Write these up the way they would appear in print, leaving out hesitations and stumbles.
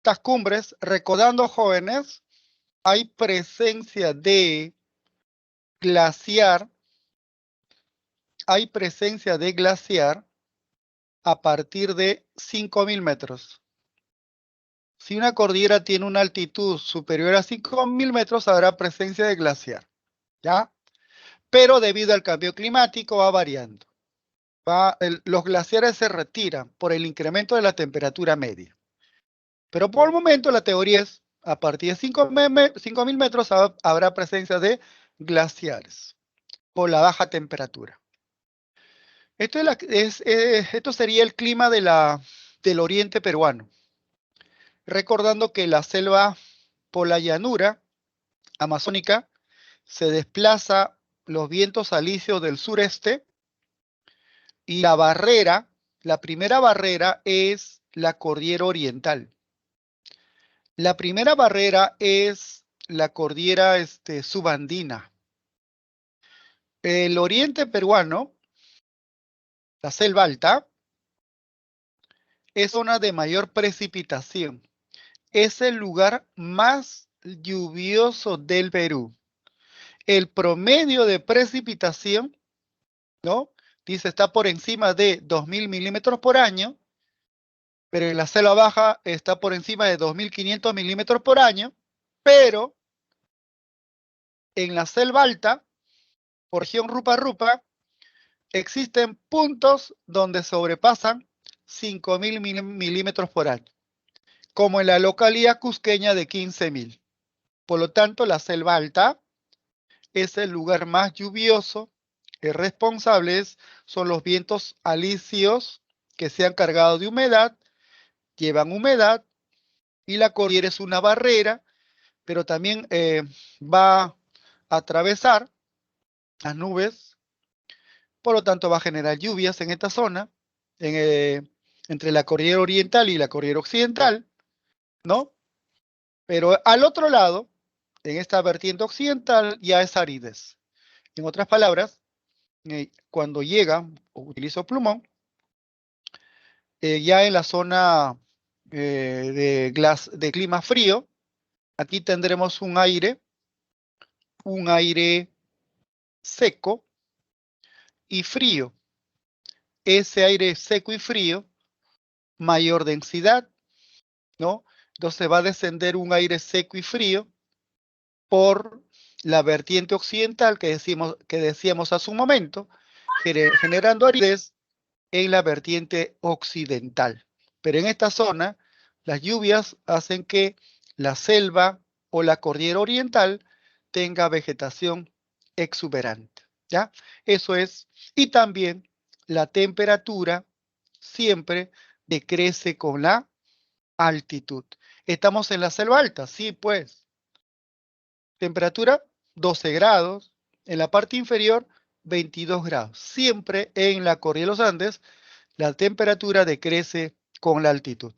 estas cumbres, recordando jóvenes, hay presencia de glaciar, a partir de 5.000 metros. Si una cordillera tiene una altitud superior a 5.000 metros, habrá presencia de glaciar, ¿ya? Pero debido al cambio climático va variando. Los glaciares se retiran por el incremento de la temperatura media. Pero por el momento la teoría es, a partir de 5.000 metros habrá presencia de glaciares por la baja temperatura. Esto sería el clima del oriente peruano. Recordando que la selva por la llanura amazónica se desplaza los vientos alisios del sureste y la primera barrera es la cordillera oriental. La primera barrera es la cordillera subandina. El oriente peruano, la selva alta, es zona de mayor precipitación. Es el lugar más lluvioso del Perú. El promedio de precipitación, ¿no? Dice, está por encima de 2.000 milímetros por año, pero en la selva baja está por encima de 2.500 milímetros por año, pero en la selva alta, por región Rupa-Rupa, existen puntos donde sobrepasan 5.000 milímetros por año, como en la localidad cusqueña de 15.000. Por lo tanto, la selva alta es el lugar más lluvioso. Responsables son los vientos alisios que se han cargado de humedad, llevan humedad, y la cordillera es una barrera, pero también va a atravesar las nubes, por lo tanto va a generar lluvias en esta zona, entre la cordillera oriental y la cordillera occidental, ¿no? Pero al otro lado, en esta vertiente occidental, ya es aridez. En otras palabras, cuando llega, utilizo plumón, ya en la zona de clima frío, aquí tendremos un aire seco y frío. Ese aire seco y frío, mayor densidad, ¿no? Entonces va a descender un aire seco y frío por la vertiente occidental que decíamos hace un momento, generando aridez en la vertiente occidental. Pero en esta zona, las lluvias hacen que la selva o la cordillera oriental tenga vegetación exuberante, ¿ya? Eso es. Y también la temperatura siempre decrece con la altitud. ¿Estamos en la selva alta? Sí, pues. Temperatura 12 grados. En la parte inferior, 22 grados. Siempre en la cordillera de los Andes, la temperatura decrece con la altitud,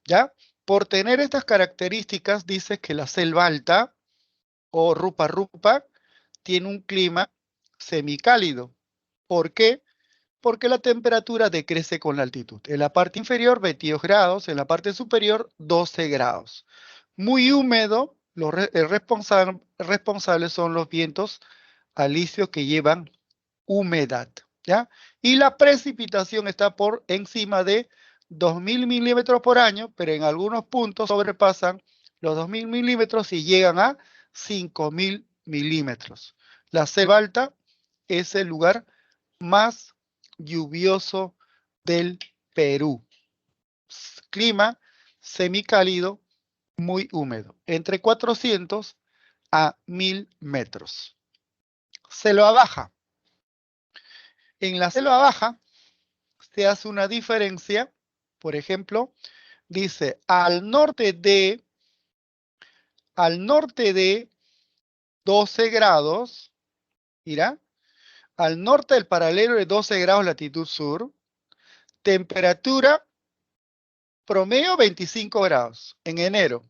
¿ya? Por tener estas características, dice que la selva alta o Rupa-Rupa tiene un clima semicálido. ¿Por qué? Porque la temperatura decrece con la altitud. En la parte inferior, 22 grados, en la parte superior, 12 grados. Muy húmedo, responsables son los vientos alisios que llevan humedad, ¿ya? Y la precipitación está por encima de 2.000 milímetros por año, pero en algunos puntos sobrepasan los 2.000 milímetros y llegan a 5.000 milímetros. La selva alta es el lugar más lluvioso del Perú. Clima semicálido, muy húmedo, entre 400 a 1.000 metros. Selva baja. En la selva baja se hace una diferencia, por ejemplo, dice al norte de 12 grados, mira, al norte del paralelo de 12 grados latitud sur, temperatura promedio 25 grados en enero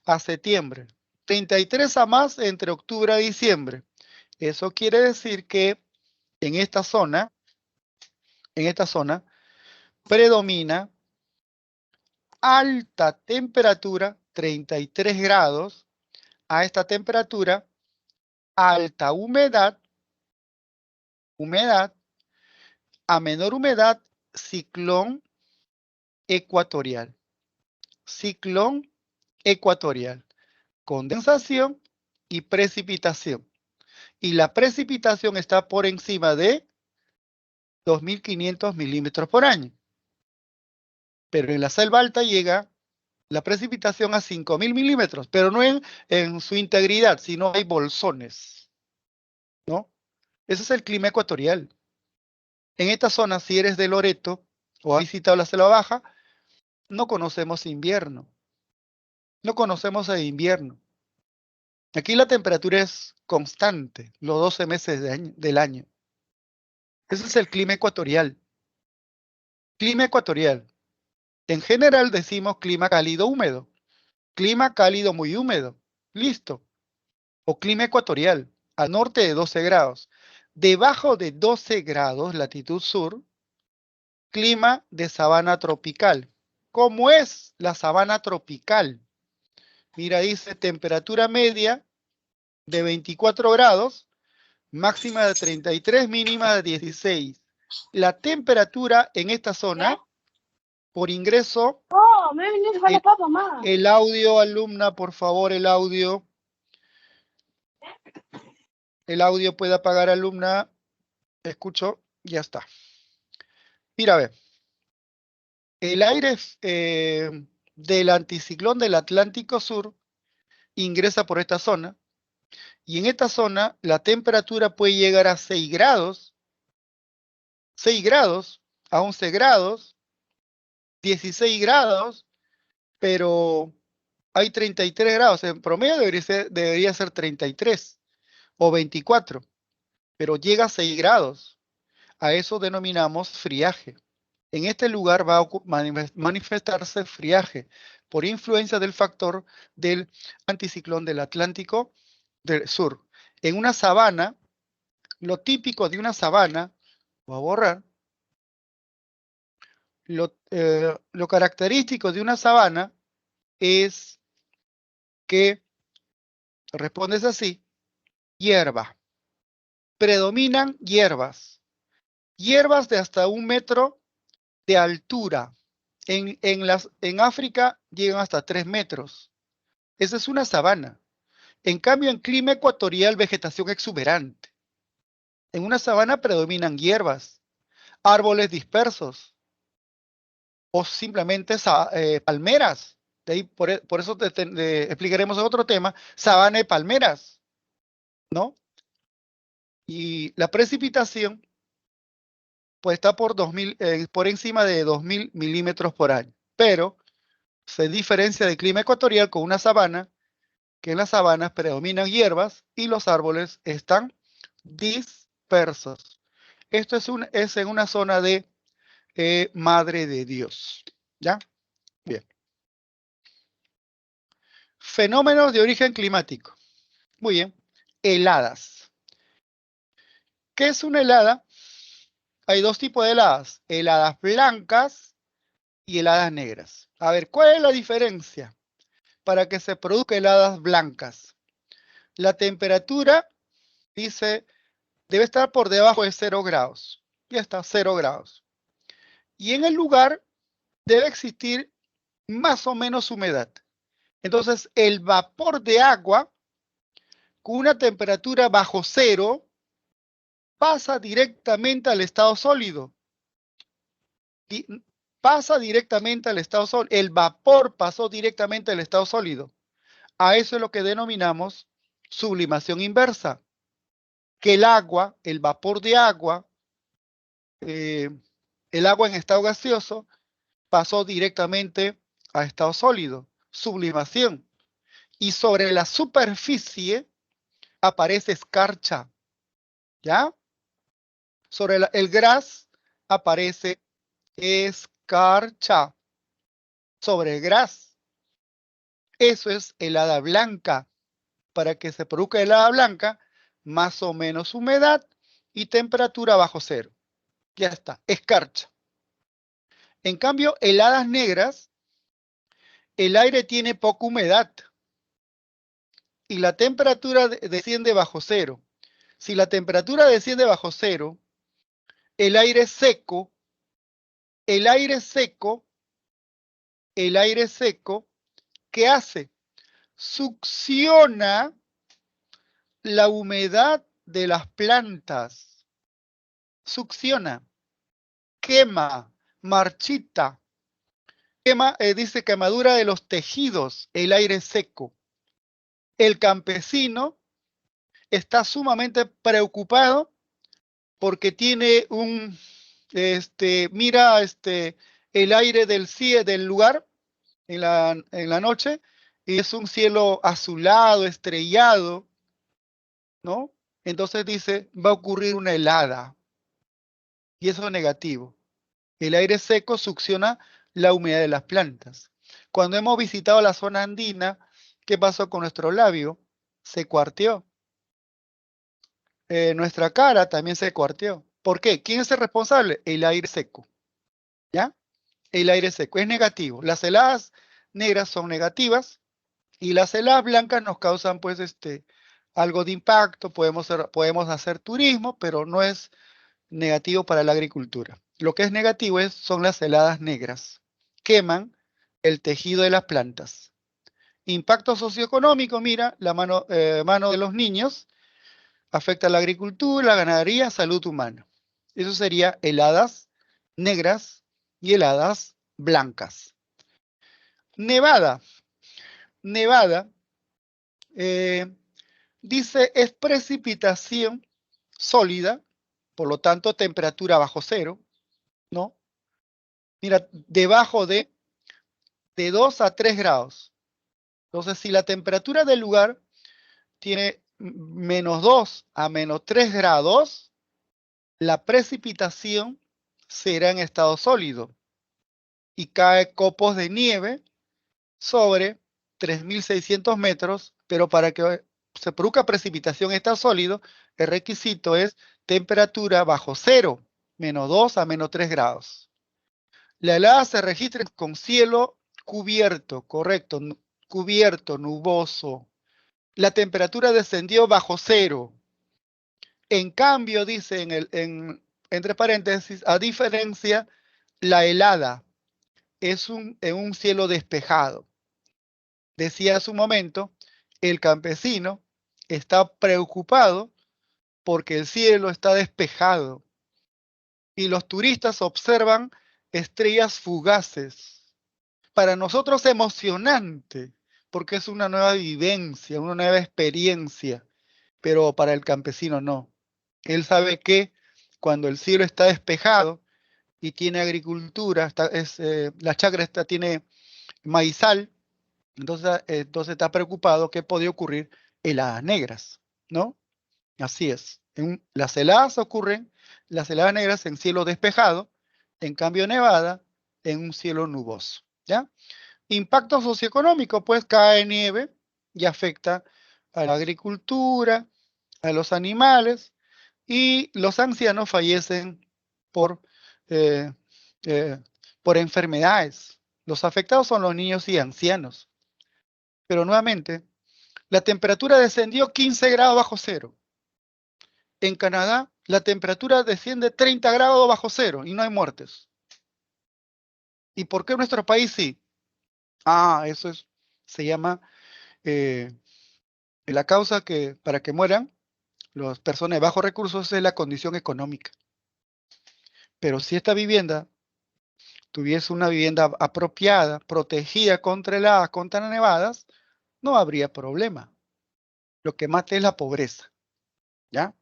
a septiembre, 33 a más entre octubre a diciembre. Eso quiere decir que en esta zona predomina alta temperatura, 33 grados, a esta temperatura, alta humedad, a menor humedad, ciclón ecuatorial. Ciclón ecuatorial. Condensación y precipitación. Y la precipitación está por encima de 2.500 milímetros por año. Pero en la selva alta llega la precipitación a 5.000 milímetros, pero no en su integridad, sino hay bolsones, ¿no? Ese es el clima ecuatorial. En esta zona, si eres de Loreto o has visitado la selva baja, no conocemos invierno. No conocemos el invierno. Aquí la temperatura es constante, los 12 meses del año. Ese es el clima ecuatorial. Clima ecuatorial. En general decimos clima cálido húmedo. Clima cálido muy húmedo. Listo. O clima ecuatorial, al norte de 12 grados. Debajo de 12 grados, latitud sur, clima de sabana tropical. ¿Cómo es la sabana tropical? Mira, dice temperatura media de 24 grados, máxima de 33, mínima de 16. La temperatura en esta zona, por ingreso, el audio, alumna, por favor, el audio. El audio puede apagar, alumna. Escucho, ya está. Mira, a ver. El aire del anticiclón del Atlántico Sur ingresa por esta zona. Y en esta zona la temperatura puede llegar a 6 grados, a 11 grados, 16 grados, pero hay 33 grados. En promedio debería ser 33 o 24, pero llega a 6 grados. A eso denominamos friaje. En este lugar va a manifestarse friaje por influencia del factor del anticiclón del Atlántico del Sur. En una sabana, lo típico de una sabana, voy a borrar, lo característico de una sabana es que, respondes así, hierba. Predominan hierbas. Hierbas de hasta 1 metro de altura. En África llegan hasta 3 metros. Esa es una sabana. En cambio, en clima ecuatorial, vegetación exuberante. En una sabana predominan hierbas, árboles dispersos o simplemente palmeras. De ahí, por eso te explicaremos en otro tema, sabana de palmeras, ¿no? Y la precipitación pues está por encima de 2.000 milímetros por año. Pero se diferencia del clima ecuatorial con una sabana, que en las sabanas predominan hierbas y los árboles están dispersos. Esto es en una zona de Madre de Dios. ¿Ya? Bien. Fenómenos de origen climático. Muy bien. Heladas. ¿Qué es una helada? Hay dos tipos de heladas. Heladas blancas y heladas negras. A ver, ¿cuál es la diferencia para que se produzcan heladas blancas? La temperatura, dice, debe estar por debajo de 0 grados. Ya está, 0 grados. Y en el lugar debe existir más o menos humedad. Entonces, el vapor de agua con una temperatura bajo 0 pasa directamente al estado sólido. Pasa directamente al estado sólido. El vapor pasó directamente al estado sólido. A eso es lo que denominamos sublimación inversa. Que el agua, el vapor de agua, el agua en estado gaseoso, pasó directamente a estado sólido. Sublimación. Y sobre la superficie aparece escarcha. ¿Ya? Sobre el gras aparece escarcha. Sobre el gras. Eso es helada blanca. Para que se produzca helada blanca, más o menos humedad y temperatura bajo 0. Ya está, escarcha. En cambio, heladas negras el aire tiene poca humedad y la temperatura desciende bajo cero. Si la temperatura desciende bajo cero, el aire seco, el aire seco, el aire seco, ¿qué hace? Succiona la humedad de las plantas. Succiona, quema, marchita. Quema, dice quemadura de los tejidos, el aire seco. El campesino está sumamente preocupado porque tiene mira el aire del lugar en la noche y es un cielo azulado, estrellado, ¿no? Entonces dice, va a ocurrir una helada y eso es negativo. El aire seco succiona la humedad de las plantas. Cuando hemos visitado la zona andina, ¿qué pasó con nuestro labio? Se cuarteó. Nuestra cara también se cuarteó. ¿Por qué? ¿Quién es el responsable? El aire seco. ¿Ya? El aire seco es negativo. Las heladas negras son negativas y las heladas blancas nos causan pues algo de impacto. Podemos hacer turismo, pero no es negativo para la agricultura. Lo que es negativo son las heladas negras. Queman el tejido de las plantas. Impacto socioeconómico, mira, la mano de los niños afecta a la agricultura, la ganadería, salud humana. Eso sería heladas negras y heladas blancas. Nevada. Nevada, dice, es precipitación sólida, por lo tanto, temperatura bajo cero, ¿no? Mira, debajo de 2 a 3 grados. Entonces, si la temperatura del lugar tiene -2 a -3 grados, la precipitación será en estado sólido y cae copos de nieve sobre 3.600 metros, pero para que se produzca precipitación en estado sólido, el requisito es temperatura bajo cero, -2 a -3 grados. La helada se registra con cielo cubierto, correcto, cubierto, nuboso. La temperatura descendió bajo cero. En cambio, dice entre paréntesis, a diferencia, la helada es en un cielo despejado. Decía hace un momento, el campesino está preocupado porque el cielo está despejado y los turistas observan estrellas fugaces. Para nosotros es emocionante porque es una nueva vivencia, una nueva experiencia, pero para el campesino no. Él sabe que cuando el cielo está despejado y tiene agricultura, la chacra tiene maizal, entonces está preocupado que podría ocurrir heladas negras, ¿no? Así es. Las heladas negras en cielo despejado, en cambio nevada en un cielo nuboso, ¿ya? Impacto socioeconómico, pues cae nieve y afecta a la agricultura, a los animales, y los ancianos fallecen por, eh, por enfermedades. Los afectados son los niños y ancianos. Pero nuevamente, la temperatura descendió 15 grados bajo cero. En Canadá, la temperatura desciende 30 grados bajo cero y no hay muertes. ¿Y por qué en nuestro país sí? Eso se llama la causa que para que mueran las personas de bajos recursos es la condición económica. Pero si esta vivienda tuviese una vivienda apropiada, protegida contra nevadas, no habría problema. Lo que mata es la pobreza, ¿ya?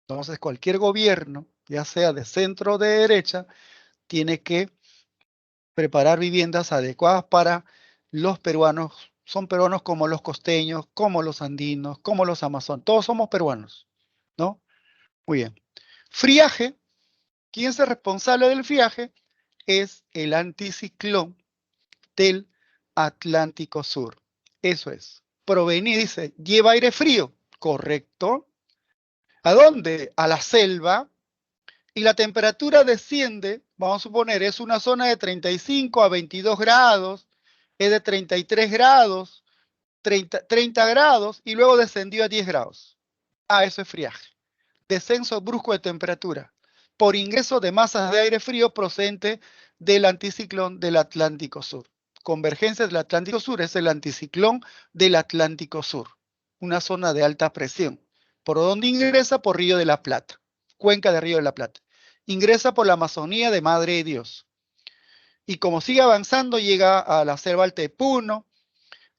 Entonces, cualquier gobierno, ya sea de centro o de derecha, tiene que preparar viviendas adecuadas para los peruanos. Son peruanos como los costeños, como los andinos, como los amazonas. Todos somos peruanos, ¿no? Muy bien. Friaje. ¿Quién es el responsable del friaje? Es el anticiclón del Atlántico Sur. Eso es. Dice, lleva aire frío. Correcto. ¿A dónde? A la selva. Y la temperatura desciende, vamos a suponer, es una zona de 35 a 22 grados, es de 33 grados, 30 grados, y luego descendió a 10 grados. Ah, eso es friaje. Descenso brusco de temperatura por ingreso de masas de aire frío procedente del anticiclón del Atlántico Sur. Convergencia del Atlántico Sur es el anticiclón del Atlántico Sur, una zona de alta presión. ¿Por dónde ingresa? Por Río de la Plata, cuenca de Río de la Plata. Ingresa por la Amazonía de Madre de Dios. Y como sigue avanzando, llega a la selva alta de Puno,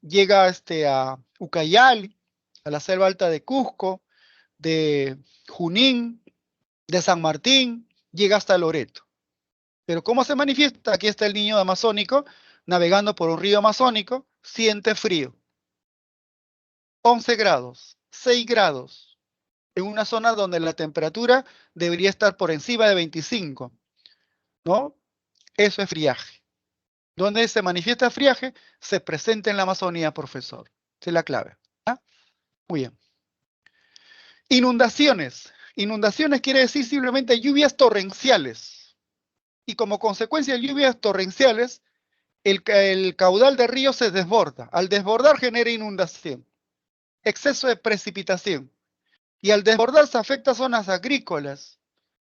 llega a Ucayali, a la selva alta de Cusco, de Junín, de San Martín, llega hasta Loreto. Pero ¿cómo se manifiesta? Aquí está el niño amazónico navegando por un río amazónico, siente frío. 11 grados, 6 grados, en una zona donde la temperatura debería estar por encima de 25, ¿no? Eso es friaje. ¿Dónde se manifiesta friaje? Se presenta en la Amazonía, profesor. Esa es la clave. ¿Ah? Muy bien. Inundaciones. Inundaciones quiere decir simplemente lluvias torrenciales. Y como consecuencia de lluvias torrenciales, el caudal de río se desborda. Al desbordar genera inundación. Exceso de precipitación. Y al desbordar se afecta a zonas agrícolas.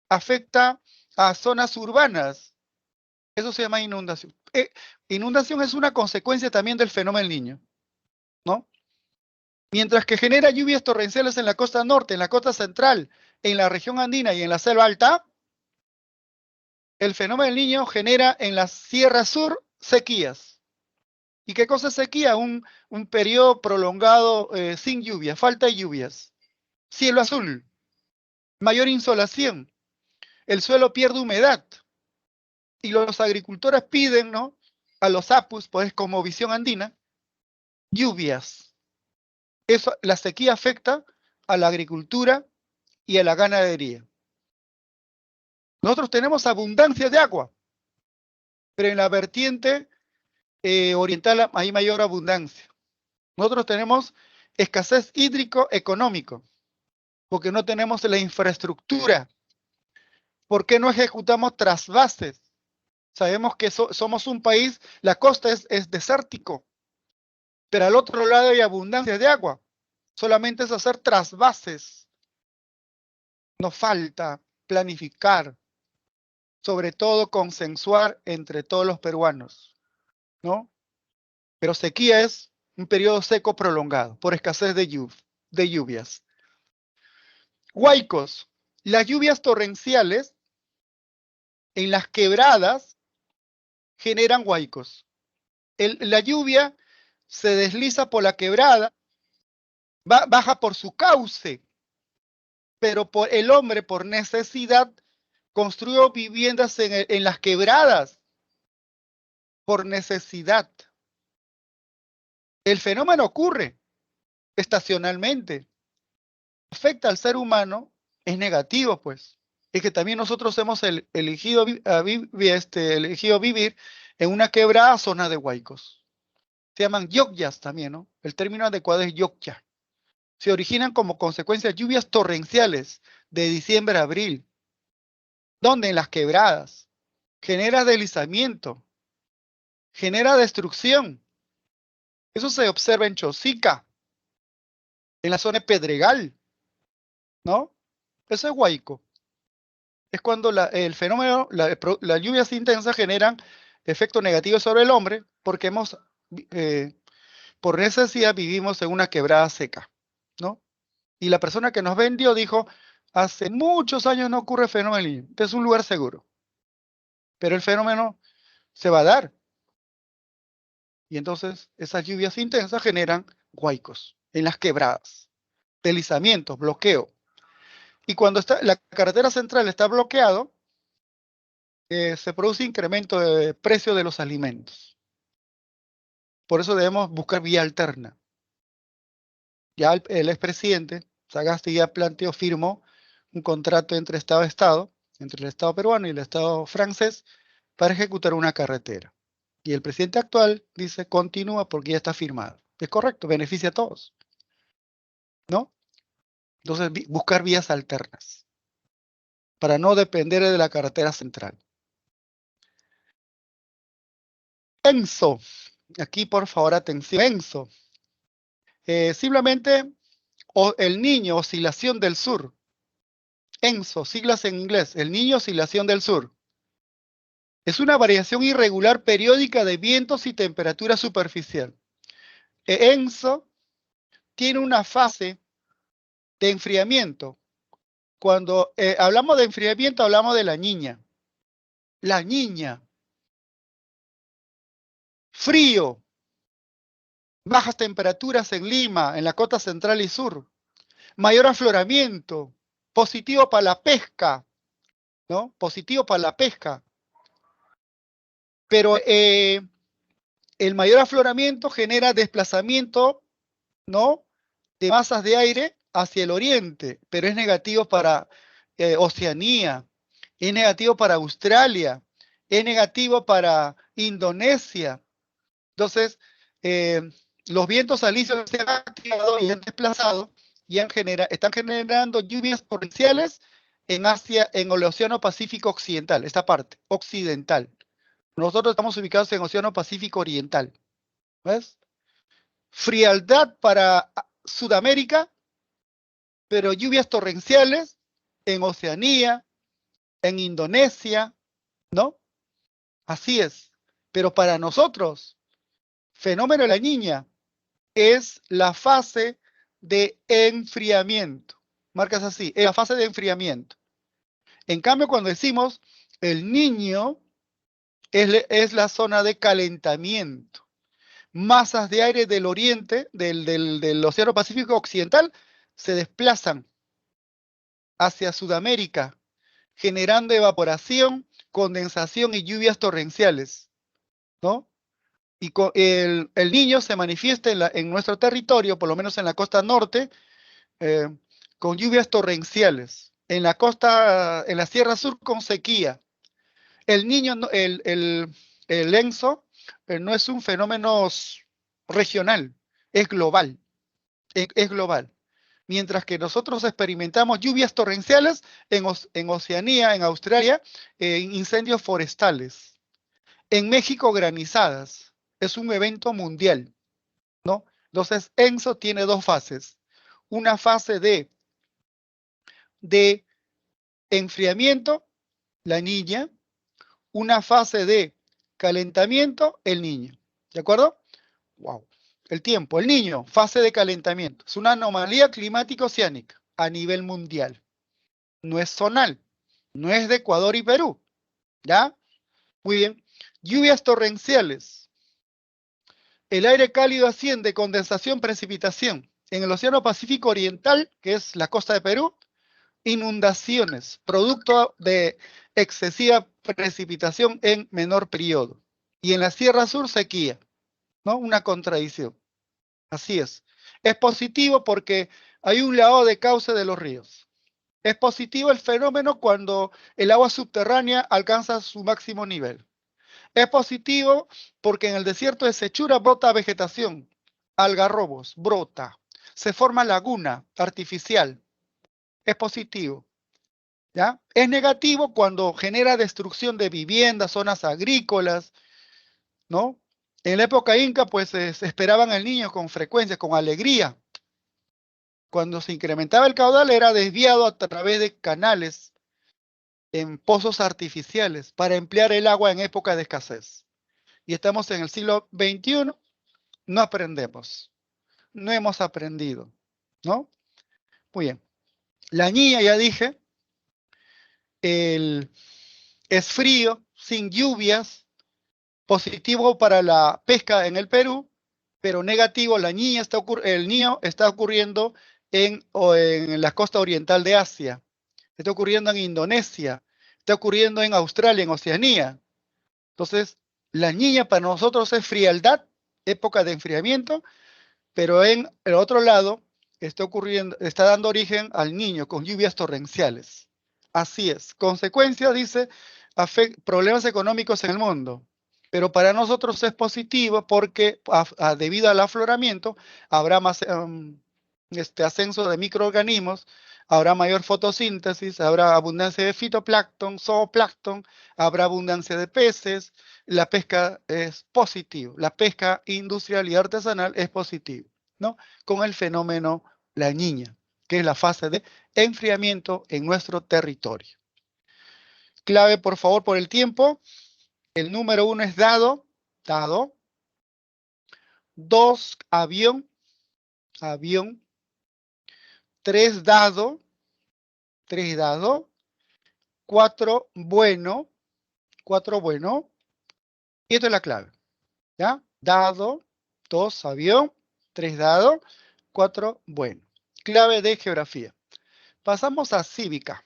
Afecta a zonas urbanas. Eso se llama inundación. Inundación es una consecuencia también del fenómeno del Niño, ¿no? Mientras que genera lluvias torrenciales en la costa norte, en la costa central, en la región andina y en la selva alta, el fenómeno del Niño genera en la Sierra Sur sequías. ¿Y qué cosa es sequía? Un periodo prolongado sin lluvia, falta de lluvias. Cielo azul, mayor insolación, el suelo pierde humedad. Y los agricultores piden, ¿no?, a los APUs, pues como Visión Andina, lluvias. Eso, la sequía afecta a la agricultura y a la ganadería. Nosotros tenemos abundancia de agua, pero en la vertiente oriental hay mayor abundancia. Nosotros tenemos escasez hídrico-económico, porque no tenemos la infraestructura. ¿Por qué no ejecutamos trasvases? Sabemos que somos un país, la costa es desértico, pero al otro lado hay abundancia de agua. Solamente es hacer trasvases. Nos falta planificar, sobre todo consensuar entre todos los peruanos, ¿no? Pero sequía es un periodo seco prolongado por escasez de lluvias. Huaicos. Las lluvias torrenciales en las quebradas generan huaicos. La lluvia se desliza por la quebrada, baja por su cauce, pero el hombre por necesidad construyó viviendas en las quebradas, por necesidad. El fenómeno ocurre estacionalmente, afecta al ser humano, es negativo, pues. Es que también nosotros hemos elegido vivir en una quebrada zona de huaicos. Se llaman yokyas también, ¿no? El término adecuado es yokya. Se originan como consecuencia de lluvias torrenciales de diciembre a abril. ¿Dónde? En las quebradas. Genera deslizamiento. Genera destrucción. Eso se observa en Chosica, en la zona de Pedregal, ¿no? Eso es huaico. Es cuando el fenómeno, las lluvias intensas generan efectos negativos sobre el hombre porque por necesidad vivimos en una quebrada seca, ¿no? Y la persona que nos vendió dijo, hace muchos años no ocurre fenómeno, este es un lugar seguro. Pero el fenómeno se va a dar. Y entonces esas lluvias intensas generan huaicos en las quebradas, deslizamientos, bloqueo. Y cuando la carretera central está bloqueado, se produce incremento de precio de los alimentos. Por eso debemos buscar vía alterna. Ya el expresidente Sagasti ya firmó un contrato entre Estado y Estado, entre el Estado peruano y el Estado francés, para ejecutar una carretera. Y el presidente actual dice, continúa porque ya está firmado. Es correcto, beneficia a todos, ¿no? Entonces, buscar vías alternas para no depender de la carretera central. ENSO, Aquí, por favor, atención. ENSO. Simplemente el Niño, oscilación del sur. ENSO, siglas en inglés. El Niño, oscilación del sur. Es una variación irregular periódica de vientos y temperatura superficial. ENSO tiene una fase de enfriamiento. Cuando hablamos de enfriamiento, hablamos de la niña. La niña. Frío. Bajas temperaturas en Lima, en la costa central y sur. Mayor afloramiento. Positivo para la pesca, ¿no? Positivo para la pesca. Pero el mayor afloramiento genera desplazamiento, ¿no?, de masas de aire hacia el oriente, pero es negativo para Oceanía, es negativo para Australia, es negativo para Indonesia. Entonces, los vientos alisios se han activado y han desplazado y están generando lluvias torrenciales en Asia, en el Océano Pacífico Occidental, esta parte, occidental. Nosotros estamos ubicados en el Océano Pacífico Oriental. ¿Ves? Frialdad para Sudamérica, pero lluvias torrenciales en Oceanía, en Indonesia, ¿no? Así es. Pero para nosotros, fenómeno de la niña es la fase de enfriamiento. Marcas así, es la fase de enfriamiento. En cambio, cuando decimos el niño, es la zona de calentamiento. Masas de aire del oriente, del Océano Pacífico Occidental, se desplazan hacia Sudamérica, generando evaporación, condensación y lluvias torrenciales, ¿no? Y el niño se manifiesta en nuestro territorio, por lo menos en la costa norte, con lluvias torrenciales. En la costa, en la Sierra Sur, con sequía. El niño, el ENSO, no es un fenómeno regional, es global. Es global. Mientras que nosotros experimentamos lluvias torrenciales en Oceanía, en Australia, incendios forestales. En México, granizadas. Es un evento mundial, ¿no? Entonces, ENSO tiene dos fases. Una fase de enfriamiento, la niña. Una fase de calentamiento, el niño. ¿De acuerdo? Wow. El tiempo, el niño, fase de calentamiento. Es una anomalía climática oceánica a nivel mundial. No es zonal, no es de Ecuador y Perú. ¿Ya? Muy bien. Lluvias torrenciales. El aire cálido asciende, condensación, precipitación. En el Océano Pacífico Oriental, que es la costa de Perú, inundaciones, producto de excesiva precipitación en menor periodo. Y en la Sierra Sur, sequía, ¿no? Una contradicción. Así es. Es positivo porque hay un lavado de cauce de los ríos. Es positivo el fenómeno cuando el agua subterránea alcanza su máximo nivel. Es positivo porque en el desierto de Sechura brota vegetación, algarrobos, brota. Se forma laguna artificial. Es positivo. ¿Ya? Es negativo cuando genera destrucción de viviendas, zonas agrícolas, ¿no? En la época inca, pues se esperaban al niño con frecuencia, con alegría. Cuando se incrementaba el caudal, era desviado a través de canales en pozos artificiales para emplear el agua en época de escasez. Y estamos en el siglo XXI, no aprendemos, no hemos aprendido, ¿no? Muy bien. La niña, ya dije, es frío, sin lluvias, positivo para la pesca en el Perú, pero negativo, el niño está ocurriendo en la costa oriental de Asia, está ocurriendo en Indonesia, está ocurriendo en Australia, en Oceanía. Entonces, la niña para nosotros es frialdad, época de enfriamiento, pero en el otro lado está dando origen al niño con lluvias torrenciales. Así es. Consecuencia, dice, problemas económicos en el mundo. Pero para nosotros es positivo porque debido al afloramiento habrá más ascenso de microorganismos, habrá mayor fotosíntesis, habrá abundancia de fitoplancton, zooplancton, habrá abundancia de peces, la pesca es positivo, la pesca industrial y artesanal es positiva, ¿no? Con el fenómeno La Niña, que es la fase de enfriamiento en nuestro territorio. Clave, por favor, por el tiempo. El número 1 es dado. 2, avión. 3, dado. 4, bueno. Y esto es la clave, ¿ya? Dado, 2, avión, 3, dado, 4, bueno. Clave de geografía. Pasamos a cívica.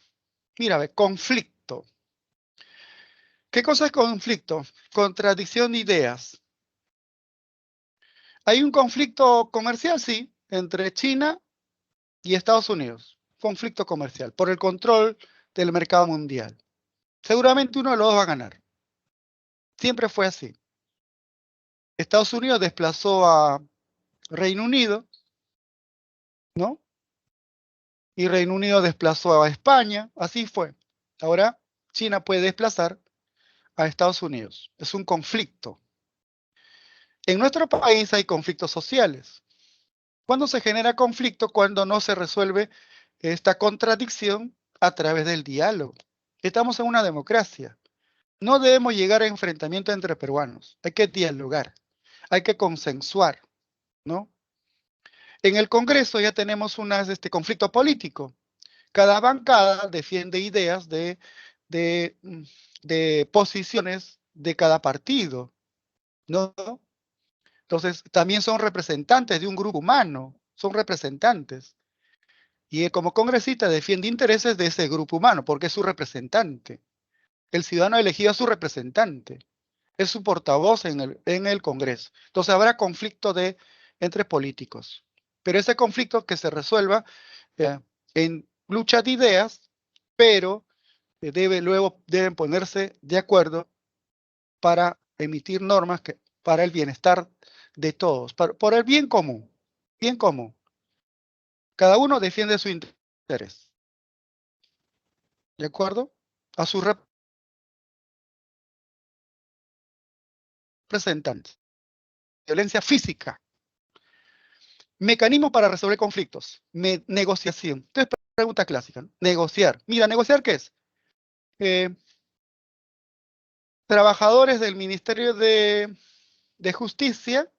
Mira, ve, conflicto. ¿Qué cosa es conflicto? Contradicción de ideas. Hay un conflicto comercial, sí, entre China y Estados Unidos. Conflicto comercial por el control del mercado mundial. Seguramente uno de los dos va a ganar. Siempre fue así. Estados Unidos desplazó a Reino Unido, ¿no? Y Reino Unido desplazó a España, así fue. Ahora China puede desplazar a Estados Unidos. Es un conflicto. En nuestro país hay conflictos sociales. ¿Cuándo se genera conflicto? Cuando no se resuelve esta contradicción a través del diálogo. Estamos en una democracia. No debemos llegar a enfrentamiento entre peruanos. Hay que dialogar, hay que consensuar, ¿no? En el Congreso ya tenemos un conflicto político. Cada bancada defiende ideas de posiciones de cada partido, ¿no? Entonces, también son representantes de un grupo humano, son representantes. Y él, como congresista, defiende intereses de ese grupo humano, porque es su representante. El ciudadano ha elegido a su representante, es su portavoz en el Congreso. Entonces, habrá conflicto entre políticos. Pero ese conflicto que se resuelva en lucha de ideas, pero luego deben ponerse de acuerdo para emitir normas para el bienestar de todos, por el bien común, bien común. Cada uno defiende su interés, ¿de acuerdo? A sus representantes. Violencia física. Mecanismo para resolver conflictos. Negociación. Entonces, pregunta clásica, ¿no? Negociar. Mira, ¿negociar qué es? Trabajadores del Ministerio de Justicia,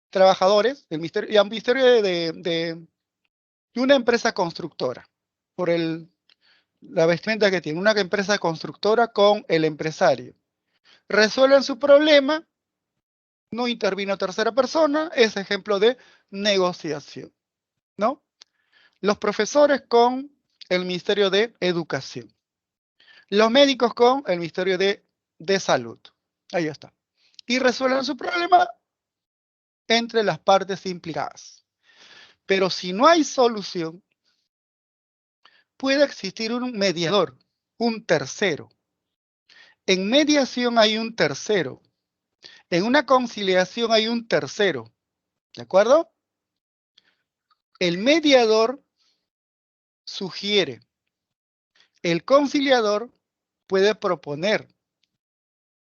trabajadores del Ministerio, y al Ministerio de una empresa constructora, por la vestimenta que tiene, una empresa constructora con el empresario. Resuelven su problema, no intervino tercera persona, es ejemplo de negociación, ¿no? Los profesores con el Ministerio de Educación. Los médicos con el Ministerio de Salud. Ahí está. Y resuelven su problema entre las partes implicadas. Pero si no hay solución, puede existir un mediador, un tercero. En mediación hay un tercero. En una conciliación hay un tercero. ¿De acuerdo? El mediador sugiere. El conciliador puede proponer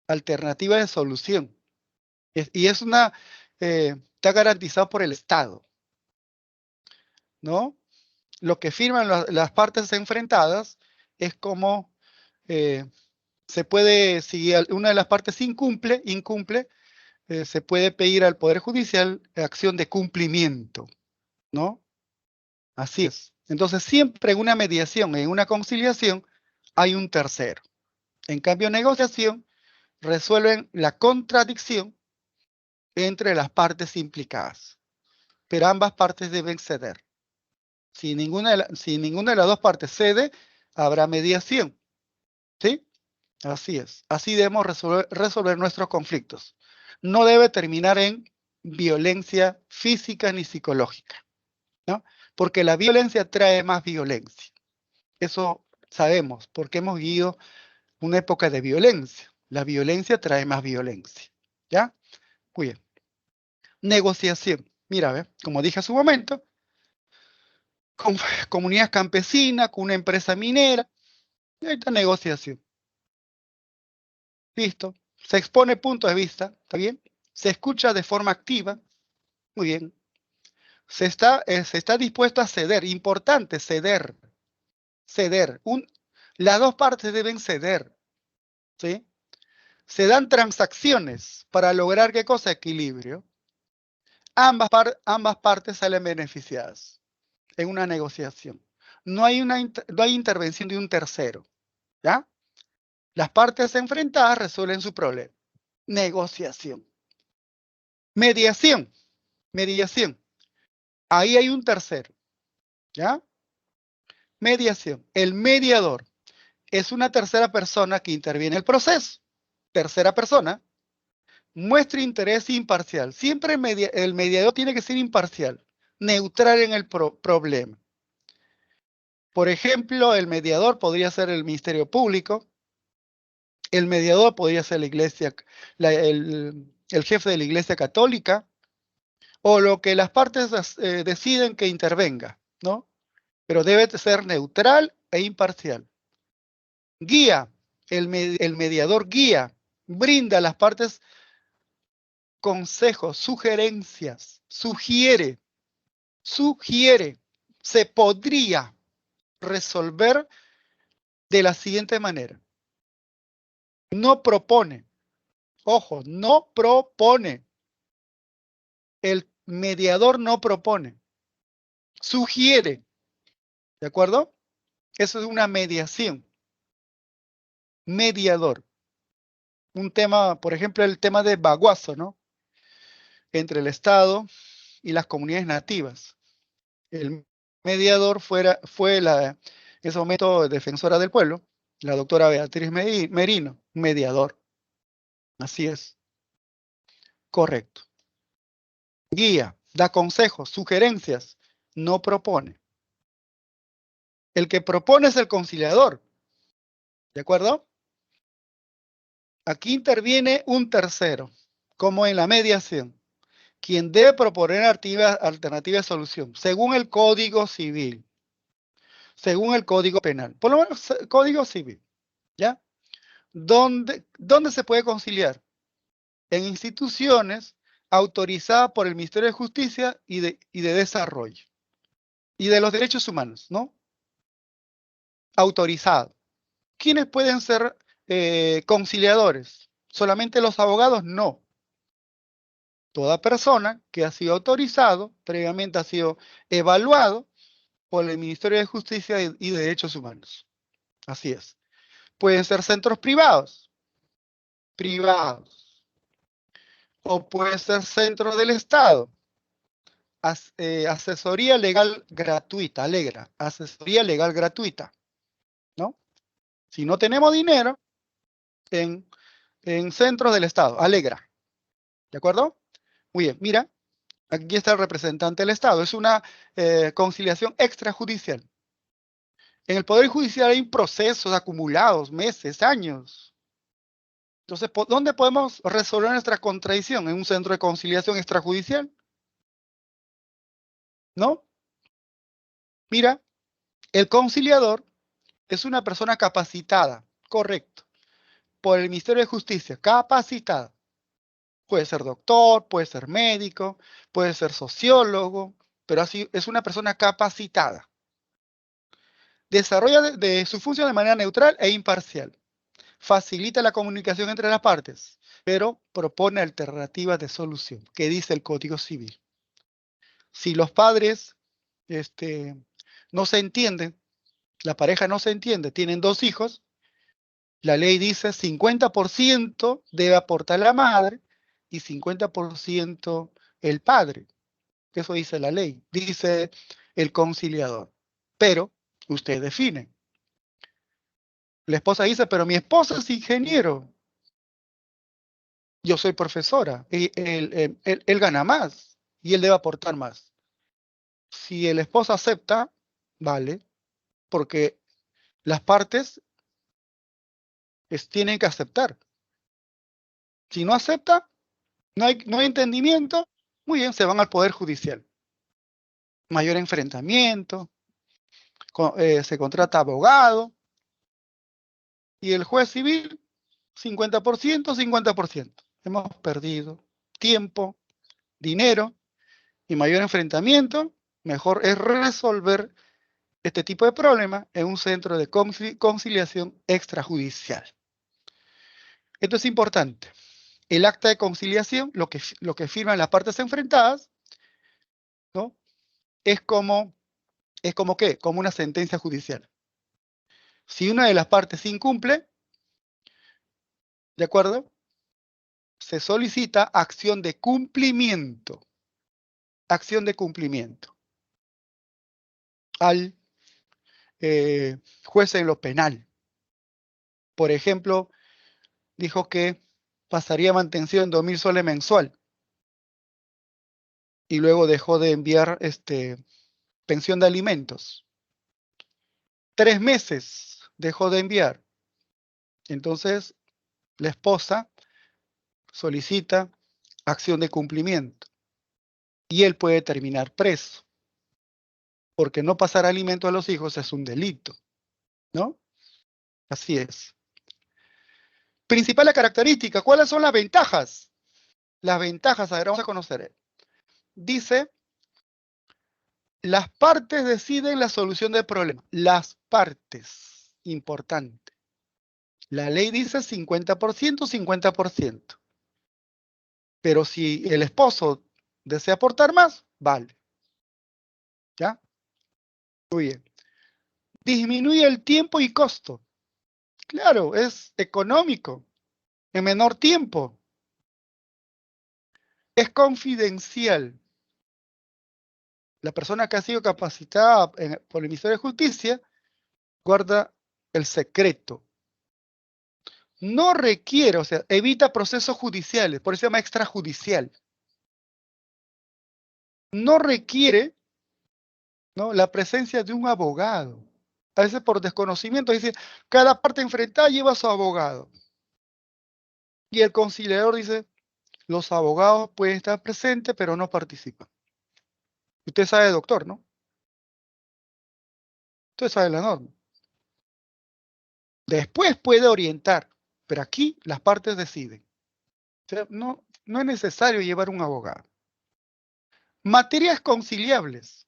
alternativas de solución. Y es está garantizado por el Estado, ¿no? Lo que firman las partes enfrentadas es como se puede, si una de las partes incumple, se puede pedir al Poder Judicial acción de cumplimiento, ¿no? Así es. Entonces, siempre en una mediación, en una conciliación, hay un tercero. En cambio, en negociación, resuelven la contradicción entre las partes implicadas. Pero ambas partes deben ceder. Si ninguna de las dos partes cede, habrá mediación. ¿Sí? Así es. Así debemos resolver nuestros conflictos. No debe terminar en violencia física ni psicológica, ¿no? Porque la violencia trae más violencia. Eso sabemos, porque hemos vivido una época de violencia. La violencia trae más violencia. ¿Ya? Muy bien. Negociación. Mira, como dije hace un momento, con comunidad campesina, con una empresa minera. Y ahí está negociación. Listo. Se expone punto de vista, ¿está bien? Se escucha de forma activa. Muy bien. Se está dispuesto a ceder. Importante, ceder. Ceder. Las dos partes deben ceder. ¿Sí? Se dan transacciones para lograr, ¿qué cosa? Equilibrio. Ambas partes salen beneficiadas en una negociación. No hay intervención de un tercero. ¿Ya? Las partes enfrentadas resuelven su problema. Negociación. Mediación. Mediación. Ahí hay un tercero. ¿Ya? Mediación. El mediador es una tercera persona que interviene en el proceso. Tercera persona. Muestra interés imparcial. Siempre el mediador tiene que ser imparcial. Neutral en el problema. Por ejemplo, el mediador podría ser el Ministerio Público. El mediador podría ser la iglesia, el jefe de la Iglesia Católica. O lo que las partes deciden que intervenga, ¿no? Pero debe ser neutral e imparcial. Guía, el mediador guía, brinda a las partes consejos, sugerencias, sugiere, se podría resolver de la siguiente manera. No propone, ojo, no propone. El mediador no propone, sugiere, ¿de acuerdo? Eso es una mediación. Mediador. Un tema, por ejemplo, el tema de Baguazo, ¿no? Entre el Estado y las comunidades nativas. El mediador fue en ese momento defensora del pueblo, la doctora Beatriz Merino, mediador. Así es. Correcto. Guía, da consejos, sugerencias, no propone. El que propone es el conciliador. ¿De acuerdo? Aquí interviene un tercero, como en la mediación, quien debe proponer alternativas de solución, según el Código Civil, según el Código Penal, por lo menos el Código Civil, ¿ya? ¿Dónde se puede conciliar? En instituciones autorizadas por el Ministerio de Justicia y de Desarrollo, y de los derechos humanos, ¿no? Autorizado. ¿Quiénes pueden ser conciliadores? ¿Solamente los abogados? No. Toda persona que ha sido autorizado, previamente ha sido evaluado por el Ministerio de Justicia y Derechos Humanos. Así es. Pueden ser centros privados. O puede ser centro del Estado. Asesoría legal gratuita, Alegra. Asesoría legal gratuita. ¿No? Si no tenemos dinero, en centros del Estado, Alegra. ¿De acuerdo? Muy bien, mira. Aquí está el representante del Estado. Es una conciliación extrajudicial. En el Poder Judicial hay procesos acumulados, meses, años. Entonces, ¿dónde podemos resolver nuestra contradicción? ¿En un centro de conciliación extrajudicial? ¿No? Mira, el conciliador es una persona capacitada, correcto, por el Ministerio de Justicia, capacitada. Puede ser doctor, puede ser médico, puede ser sociólogo, pero así es una persona capacitada. Desarrolla su función de manera neutral e imparcial. Facilita la comunicación entre las partes, pero propone alternativas de solución, que dice el Código Civil. Si los padres no se entienden, la pareja no se entiende, tienen 2 hijos, la ley dice 50% debe aportar la madre y 50% el padre. Eso dice la ley, dice el conciliador. Pero usted define. La esposa dice, pero mi esposo es ingeniero. Yo soy profesora. Él gana más y él debe aportar más. Si el esposo acepta, vale, porque las partes tienen que aceptar. Si no acepta, no hay entendimiento, muy bien, se van al Poder Judicial. Mayor enfrentamiento, se contrata abogado, y el juez civil, 50%, 50%. Hemos perdido tiempo, dinero, y mayor enfrentamiento, mejor es resolver este tipo de problema en un centro de conciliación extrajudicial. Esto es importante. El acta de conciliación, lo que firman las partes enfrentadas, ¿no? Es como ¿qué? Como una sentencia judicial. Si una de las partes incumple, ¿de acuerdo? Se solicita acción de cumplimiento. Acción de cumplimiento al juez en lo penal. Por ejemplo, dijo que pasaría mantención 2.000 soles mensual y luego dejó de enviar pensión de alimentos. 3 meses dejó de enviar. Entonces, la esposa solicita acción de cumplimiento y él puede terminar preso, porque no pasar alimento a los hijos es un delito, ¿no? Así es. Principales características, ¿cuáles son las ventajas? Las ventajas, a ver, vamos a conocer. Dice, las partes deciden la solución del problema. Las partes, importante. La ley dice 50%, 50%. Pero si el esposo desea aportar más, vale. ¿Ya? Muy bien. Disminuye el tiempo y costo. Claro, es económico. En menor tiempo. Es confidencial. La persona que ha sido capacitada por el Ministerio de Justicia guarda el secreto. No requiere, o sea, evita procesos judiciales, por eso se llama extrajudicial. No requiere, ¿no?, la presencia de un abogado. A veces por desconocimiento dice, cada parte enfrentada lleva a su abogado. Y el conciliador dice, los abogados pueden estar presentes, pero no participan. Usted sabe, doctor, ¿no? Usted sabe la norma. Después puede orientar, pero aquí las partes deciden. O sea, no es necesario llevar un abogado. Materias conciliables.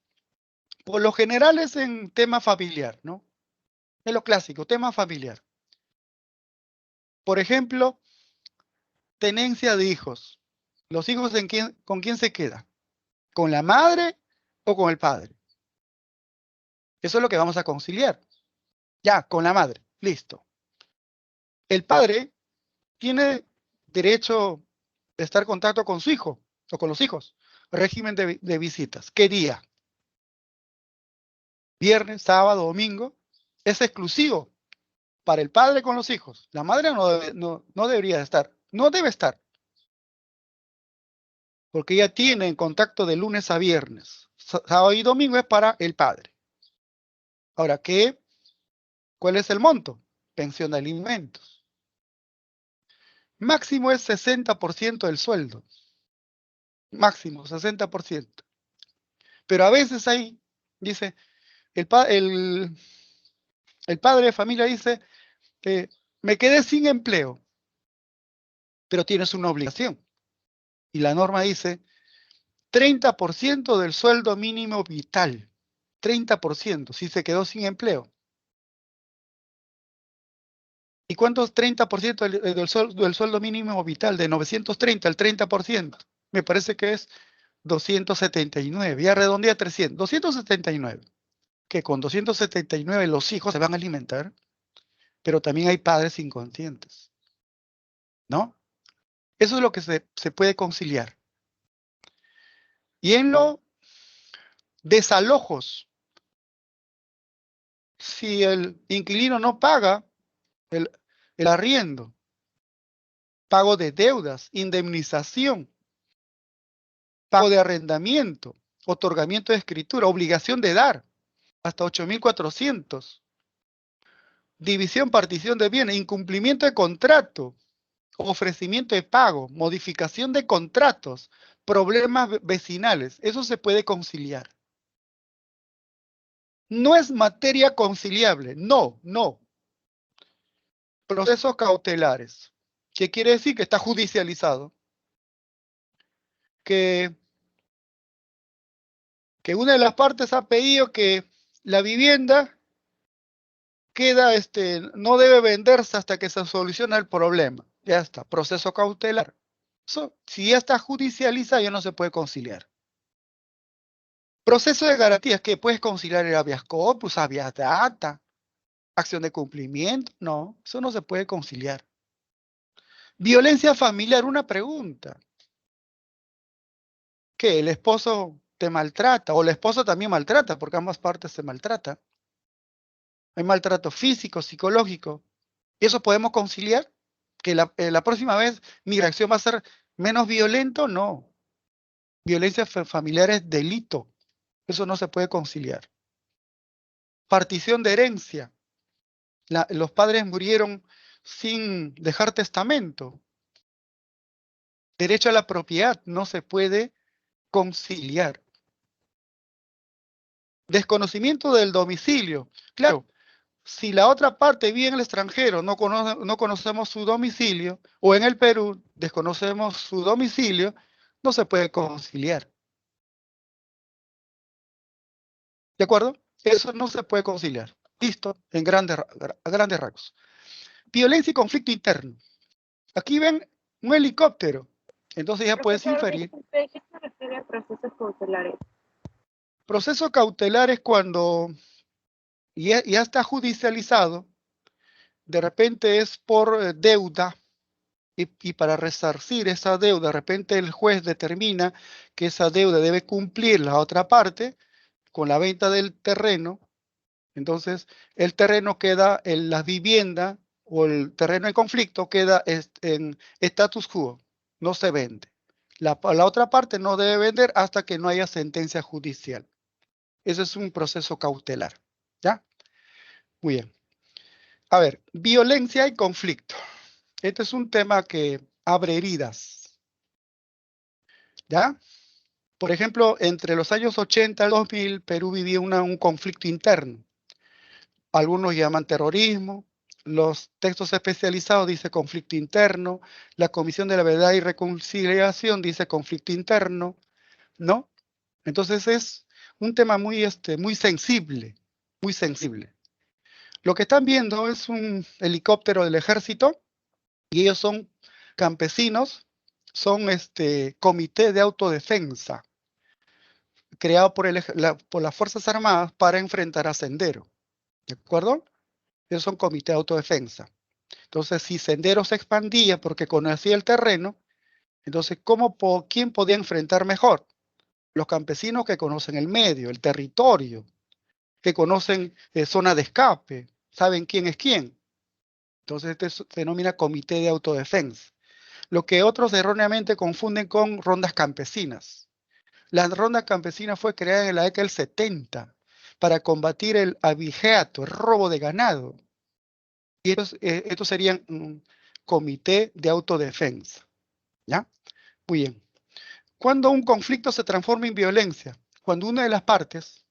Por lo general es en tema familiar, ¿no? Es lo clásico, tema familiar. Por ejemplo, tenencia de hijos. ¿Los hijos con quién se queda? ¿Con la madre o con el padre? Eso es lo que vamos a conciliar. Ya, con la madre. Listo. El padre tiene derecho de estar en contacto con su hijo o con los hijos. Régimen de visitas. ¿Qué día? Viernes, sábado, domingo. Es exclusivo para el padre con los hijos. La madre no debería estar. No debe estar. Porque ella tiene contacto de lunes a viernes. Sábado y domingo es para el padre. Ahora, ¿cuál es el monto? Pensión de alimentos. Máximo es 60% del sueldo. Máximo, 60%. Pero a veces hay, dice, el padre de familia dice, me quedé sin empleo, pero tienes una obligación. Y la norma dice, 30% del sueldo mínimo vital. 30%, si se quedó sin empleo. ¿Y cuánto es 30% del sueldo mínimo vital? De 930, el 30%. Me parece que es 279. Ya redondea a 300. 279. Que con 279 los hijos se van a alimentar, pero también hay padres inconscientes, ¿no? Eso es lo que se puede conciliar. Y en los desalojos, si el inquilino no paga el arriendo, pago de deudas, indemnización, pago de arrendamiento, otorgamiento de escritura, obligación de dar, hasta 8.400. División, partición de bienes, incumplimiento de contrato, ofrecimiento de pago, modificación de contratos, problemas vecinales. Eso se puede conciliar. no es materia conciliable. No, no. Procesos cautelares. ¿Qué quiere decir? Que está judicializado. Que una de las partes ha pedido que la vivienda queda, no debe venderse hasta que se solucione el problema. Ya está, proceso cautelar. Eso, si ya está judicializado, ya no se puede conciliar. Proceso de garantías, que puedes conciliar el habeas corpus, habeas data, acción de cumplimiento. No, eso no se puede conciliar. Violencia familiar, una pregunta. ¿Qué? ¿El esposo te maltrata? O la esposa también maltrata, porque ambas partes se maltratan. Hay maltrato físico, psicológico. ¿Y eso podemos conciliar? ¿Que la próxima vez mi reacción va a ser menos violento? No. Violencia familiar es delito. Eso no se puede conciliar. Partición de herencia. Los padres murieron sin dejar testamento. Derecho a la propiedad no se puede conciliar. Desconocimiento del domicilio. Claro, si la otra parte vive en el extranjero, no conocemos su domicilio, o en el Perú desconocemos su domicilio, no se puede conciliar. ¿De acuerdo? Eso no se puede conciliar. Listo, a grandes rasgos. Violencia y conflicto interno. Aquí ven un helicóptero. Entonces ya puedes inferir. ¿Qué se refiere a procesos cautelares? Proceso cautelar es cuando ya está judicializado, de repente es por deuda, y para resarcir esa deuda, de repente el juez determina que esa deuda debe cumplir la otra parte con la venta del terreno. Entonces, el terreno queda en la vivienda o el terreno en conflicto queda en status quo, no se vende. La otra parte no debe vender hasta que no haya sentencia judicial. Ese es un proceso cautelar. ¿Ya? Muy bien. A ver, violencia y conflicto. Este es un tema que abre heridas. ¿Ya? Por ejemplo, entre los años 80 y 2000, Perú vivía un conflicto interno. Algunos llaman terrorismo, los textos especializados dice conflicto interno, la Comisión de la Verdad y Reconciliación dice conflicto interno, ¿no? Entonces es un tema muy sensible, muy sensible. Lo que están viendo es un helicóptero del ejército y ellos son campesinos, son comité de autodefensa creado por las Fuerzas Armadas para enfrentar a Sendero, ¿de acuerdo? Ellos son comité de autodefensa. Entonces, si Sendero se expandía porque conocía el terreno, entonces, ¿quién podía enfrentar mejor? Los campesinos que conocen el medio, el territorio, que conocen zona de escape, saben quién es quién. Entonces, este se denomina comité de autodefensa. Lo que otros erróneamente confunden con rondas campesinas. La ronda campesina fue creada en la década del 70 para combatir el abigeato, el robo de ganado. Y estos serían un comité de autodefensa. ¿Ya? Muy bien. Cuando un conflicto se transforma en violencia, cuando una de las partes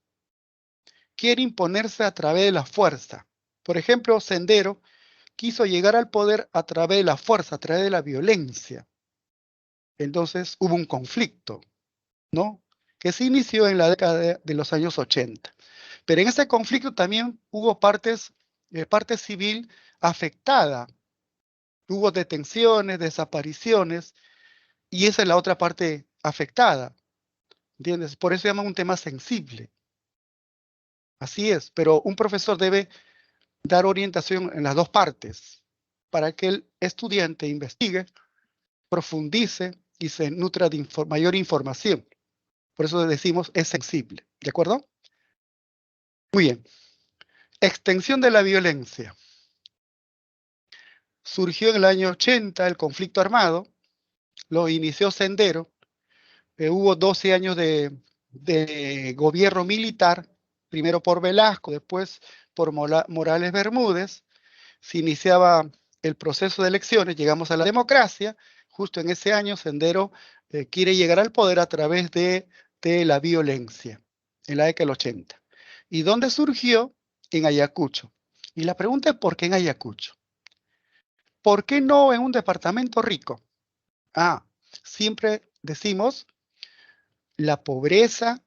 quiere imponerse a través de la fuerza. Por ejemplo, Sendero quiso llegar al poder a través de la fuerza, a través de la violencia. Entonces hubo un conflicto, ¿no? Que se inició en la década de los años 80. Pero en ese conflicto también hubo parte civil afectada. Hubo detenciones, desapariciones, y esa es la otra parte afectada. ¿Entiendes? Por eso se llama un tema sensible. Así es, pero un profesor debe dar orientación en las dos partes para que el estudiante investigue, profundice y se nutra de mayor información. Por eso decimos es sensible. ¿De acuerdo? Muy bien. Extensión de la violencia. Surgió en el año 80 el conflicto armado, lo inició Sendero, hubo 12 años de gobierno militar, primero por Velasco, después por Morales Bermúdez, se iniciaba el proceso de elecciones, llegamos a la democracia, justo en ese año Sendero quiere llegar al poder a través de la violencia, en la década del 80. ¿Y dónde surgió? En Ayacucho. Y la pregunta es, ¿por qué en Ayacucho? ¿Por qué no en un departamento rico? Siempre decimos, la pobreza,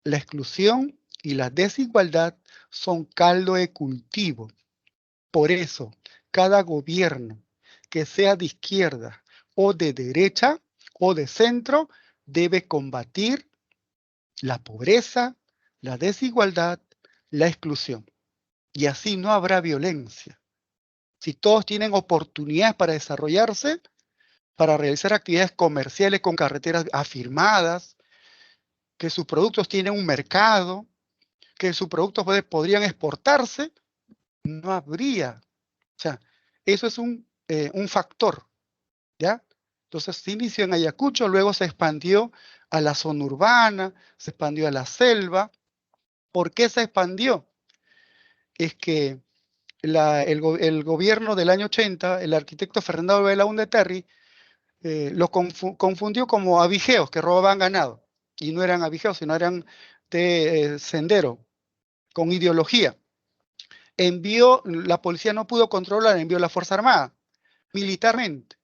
la exclusión y la desigualdad son caldo de cultivo. Por eso, cada gobierno que sea de izquierda o de derecha o de centro debe combatir la pobreza, la desigualdad, la exclusión. Y así no habrá violencia. Si todos tienen oportunidades para desarrollarse, para realizar actividades comerciales con carreteras afirmadas, que sus productos tienen un mercado, que sus productos podrían exportarse, no habría. O sea, eso es un factor, ¿ya? Entonces se inició en Ayacucho, luego se expandió a la zona urbana, se expandió a la selva. ¿Por qué se expandió? Es que el gobierno del año 80, el arquitecto Fernando Belaúnde Terry, lo confundió como abigeos que robaban ganado. Y no eran abigeos, sino eran de sendero, con ideología. La policía no pudo controlar, envió la Fuerza Armada, militarmente.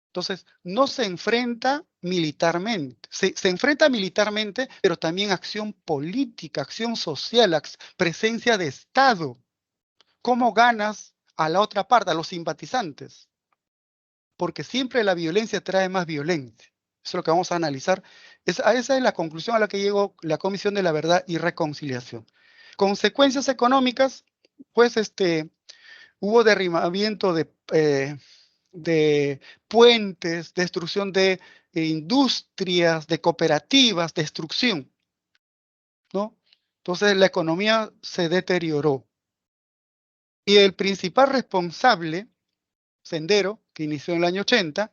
Entonces, no se enfrenta militarmente, se enfrenta militarmente, pero también acción política, acción social, presencia de Estado. ¿Cómo ganas a la otra parte, a los simpatizantes? Porque siempre la violencia trae más violencia. Eso es lo que vamos a analizar. Esa es la conclusión a la que llegó la Comisión de la Verdad y Reconciliación. Consecuencias económicas, pues hubo derribamiento de puentes, destrucción de industrias, de cooperativas, destrucción, ¿no? Entonces la economía se deterioró. Y el principal responsable, Sendero, que inició en el año 80,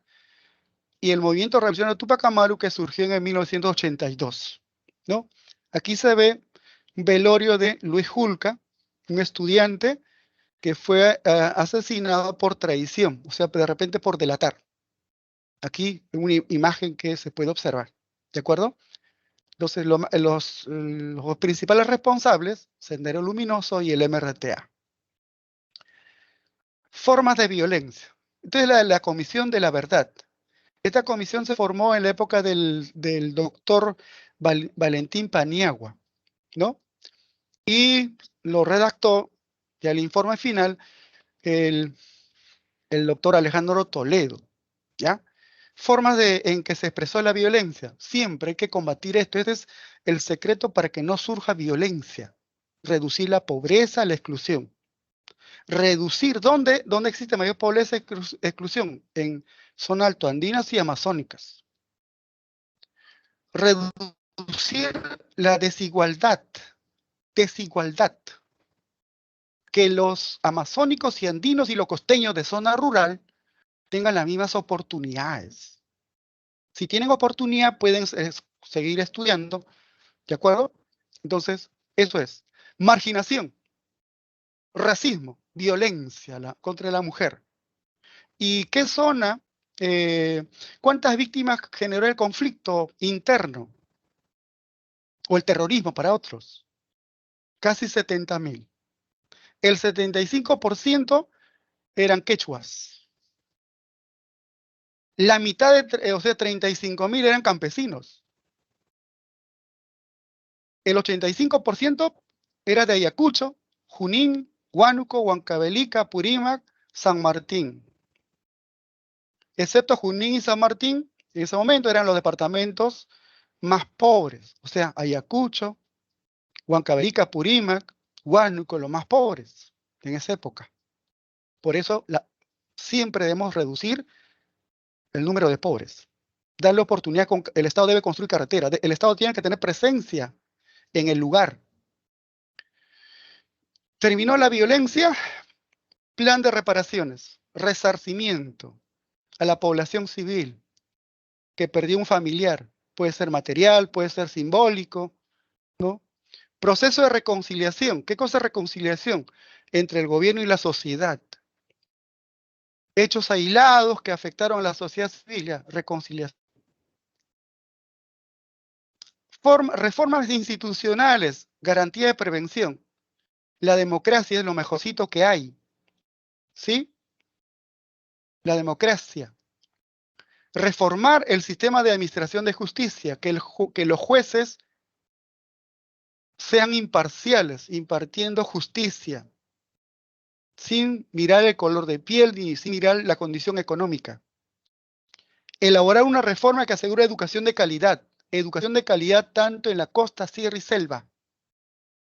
y el movimiento revolucionario Tupac Amaru, que surgió en el 1982, ¿no? Aquí se ve un velorio de Luis Julca, un estudiante que fue asesinado por traición, o sea, de repente por delatar. Aquí una imagen que se puede observar, ¿de acuerdo? Entonces, los principales responsables, Sendero Luminoso y el MRTA. Formas de violencia. Entonces, la Comisión de la Verdad. Esta comisión se formó en la época del doctor Valentín Paniagua, ¿no? Y lo redactó, y al informe final, el doctor Alejandro Toledo, ¿ya? Formas en que se expresó la violencia. Siempre hay que combatir esto. Este es el secreto para que no surja violencia. Reducir la pobreza, la exclusión. Reducir, ¿dónde existe mayor pobreza y exclusión? En zonas altoandinas y amazónicas. Reducir la desigualdad. Desigualdad. Que los amazónicos y andinos y los costeños de zona rural tengan las mismas oportunidades. Si tienen oportunidad, pueden seguir estudiando, ¿de acuerdo? Entonces, eso es. Marginación, racismo, violencia contra la mujer. ¿Y qué zona? ¿Cuántas víctimas generó el conflicto interno? O el terrorismo para otros. Casi 70.000. El 75% eran quechuas. La mitad, o sea, 35.000 eran campesinos. El 85% era de Ayacucho, Junín, Huánuco, Huancavelica, Apurímac, San Martín. Excepto Junín y San Martín, en ese momento eran los departamentos más pobres. O sea, Ayacucho, Huancavelica, Apurímac, Huánuco, los más pobres en esa época. Por eso siempre debemos reducir el número de pobres. Darle oportunidad, el Estado debe construir carreteras, el Estado tiene que tener presencia en el lugar. Terminó la violencia, plan de reparaciones, resarcimiento a la población civil que perdió un familiar. Puede ser material, puede ser simbólico, ¿no? Proceso de reconciliación. ¿Qué cosa es reconciliación? Entre el gobierno y la sociedad. Hechos aislados que afectaron a la sociedad civil, reconciliación. reformas institucionales, garantía de prevención. La democracia es lo mejorcito que hay. ¿Sí? La democracia. Reformar el sistema de administración de justicia, que los jueces sean imparciales, impartiendo justicia, sin mirar el color de piel ni sin mirar la condición económica. Elaborar una reforma que asegure educación de calidad tanto en la costa, sierra y selva.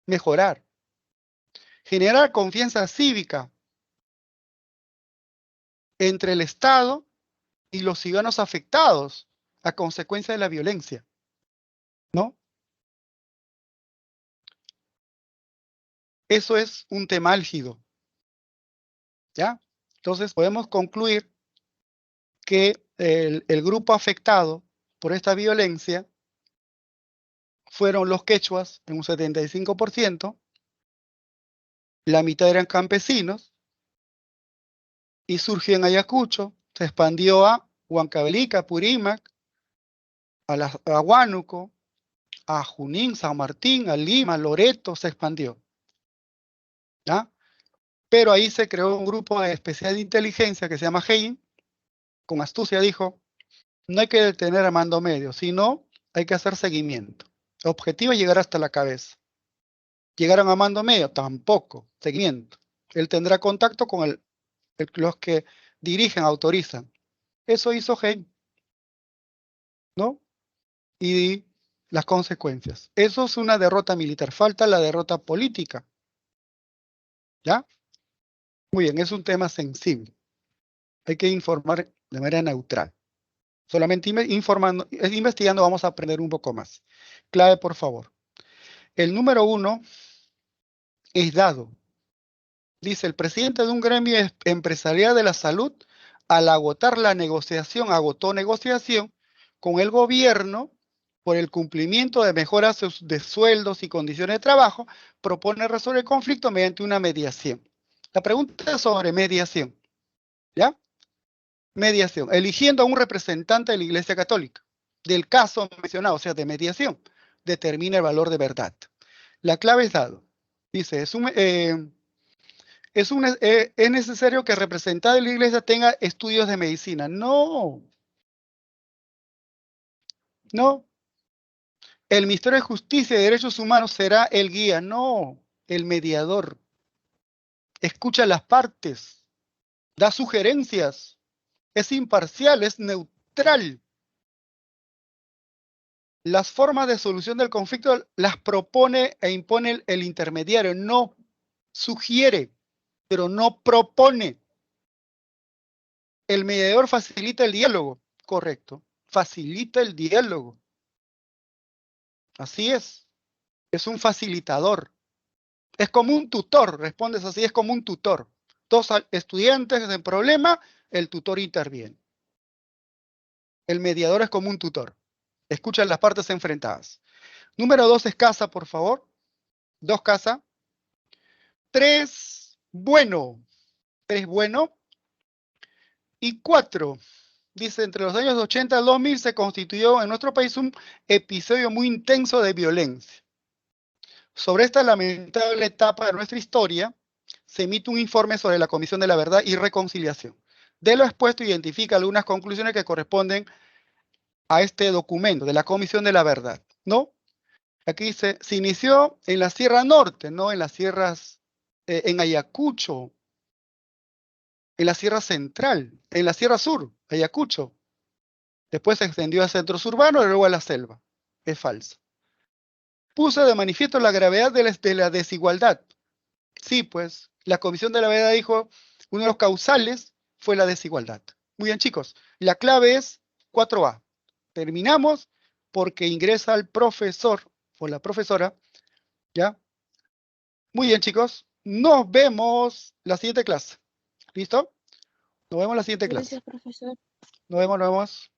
Mejorar. Generar confianza cívica entre el Estado y los ciudadanos afectados a consecuencia de la violencia, ¿no? Eso es un tema álgido, ¿ya? Entonces podemos concluir que el grupo afectado por esta violencia fueron los quechuas en un 75%, la mitad eran campesinos, y surgió en Ayacucho, se expandió a Huancavelica, Purímac, a Huánuco, a Junín, San Martín, a Lima, Loreto, se expandió, ¿ya? Pero ahí se creó un grupo especial de inteligencia que se llama GEIN, con astucia dijo, no hay que detener a mando medio, sino hay que hacer seguimiento. El objetivo es llegar hasta la cabeza. ¿Llegaron a mando medio? Tampoco, seguimiento. Él tendrá contacto con los que dirigen, autorizan. Eso hizo GEIN, ¿no? Y las consecuencias. Eso es una derrota militar. Falta la derrota política. ¿Ya? Muy bien, es un tema sensible. Hay que informar de manera neutral. Solamente investigando vamos a aprender un poco más. Clave, por favor. El número 1 es dado. Dice, el presidente de un gremio empresarial de la salud, al agotar la negociación, agotó negociación con el gobierno por el cumplimiento de mejoras de sueldos y condiciones de trabajo, propone resolver el conflicto mediante una mediación. La pregunta es sobre mediación. ¿Ya? Mediación. Eligiendo a un representante de la Iglesia Católica. Del caso mencionado, o sea, de mediación, determina el valor de verdad. La clave es dado. Dice, es necesario que el representante de la Iglesia tenga estudios de medicina. No. No. El Ministerio de Justicia y Derechos Humanos será el guía. No. El mediador. Escucha las partes. Da sugerencias. Es imparcial, es neutral. Las formas de solución del conflicto las propone e impone el intermediario. No sugiere, pero no propone. El mediador facilita el diálogo. Correcto. Facilita el diálogo. Así es. Es un facilitador. Es como un tutor. Respondes así, es como un tutor. Dos estudiantes en problema, el tutor interviene. El mediador es como un tutor. Escucha las partes enfrentadas. Número 2 es casa, por favor. 2 casa. 3, bueno. 3, bueno. Y 4, dice, entre los años 80 al 2000 se constituyó en nuestro país un episodio muy intenso de violencia. Sobre esta lamentable etapa de nuestra historia, se emite un informe sobre la Comisión de la Verdad y Reconciliación. De lo expuesto, identifica algunas conclusiones que corresponden a este documento de la Comisión de la Verdad, ¿no? Aquí dice, se inició en la Sierra Norte, ¿no? En las sierras, en Ayacucho, en la Sierra Central, en la Sierra Sur, Ayacucho. Después se extendió a centros urbanos y luego a la selva. Es falso. Puso de manifiesto la gravedad de la desigualdad. Sí, pues, la Comisión de la Verdad dijo, uno de los causales fue la desigualdad. Muy bien, chicos. La clave es 4A. Terminamos porque ingresa el profesor o la profesora, ¿ya? Muy bien, chicos. Nos vemos la siguiente clase. ¿Listo? Nos vemos la siguiente clase. Gracias, profesor. Nos vemos.